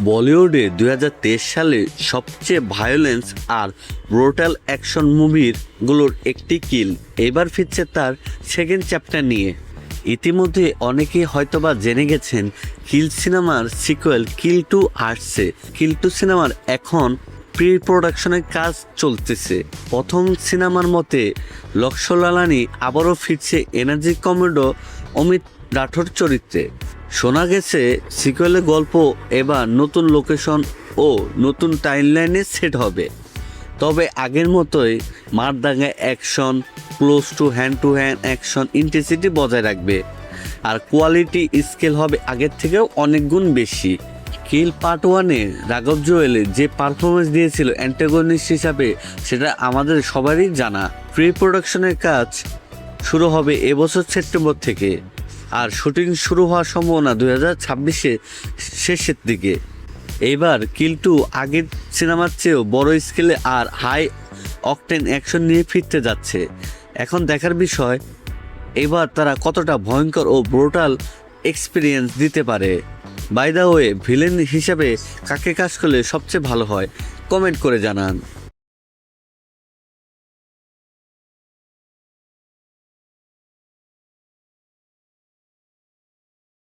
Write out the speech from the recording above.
বলিউডে 2023 সালে সবচেয়ে ভায়োলেন্স আর ব্রুটাল অ্যাকশন মুভিগুলোর একটি কিল এবার ফিরছে তার সেকেন্ড চ্যাপ্টার নিয়ে। ইতিমধ্যে অনেকেই হয়তোবা জেনে গেছেন কিল সিনেমার সিকুয়েল কিল 2 আসছে। কিল 2 সিনেমার এখন প্রি প্রোডাকশনের কাজ চলতেছে। প্রথম সিনেমার মতে লক্ষ্যলালানি আবারও ফিরছে এনার্জি কমেডো অমিত রাঠোর চরিত্রে। শোনা গেছে সিকুয়েলের গল্প এবার নতুন লোকেশন ও নতুন টাইমলাইনে সেট হবে, তবে আগের মতোই মারদাঙ্গা action, close to hand action intensity বজায় রাখবে, আর কোয়ালিটি স্কেল হবে আগের থেকেও অনেক গুণ বেশি। কিল পার্ট 1-এ রাঘব জুয়েল যে পারফরমেন্স দিয়েছিল অ্যান্টাগনিস্ট হিসাবে, সেটা আমাদের সবারই জানা। প্রি প্রোডাকশনের কাজ শুরু হবে এবছর সেপ্টেম্বর থেকে, আর শুটিং শুরু হওয়ার সম্ভাবনা 2026-এ শেষের দিকে। এবার কিল 2 আগের সিনেমার চেয়েও বড় স্কেলে আর হাই অকটেন অ্যাকশন নিয়ে ফিরতে যাচ্ছে। এখন দেখার বিষয় এবার তারা কতটা ভয়ঙ্কর ও ব্রুটাল এক্সপিরিয়েন্স দিতে পারে। বাই দ্য ওয়ে, ভিলেন হিসেবে কাকে কাজ করলে সবচেয়ে ভালো হয় কমেন্ট করে জানান।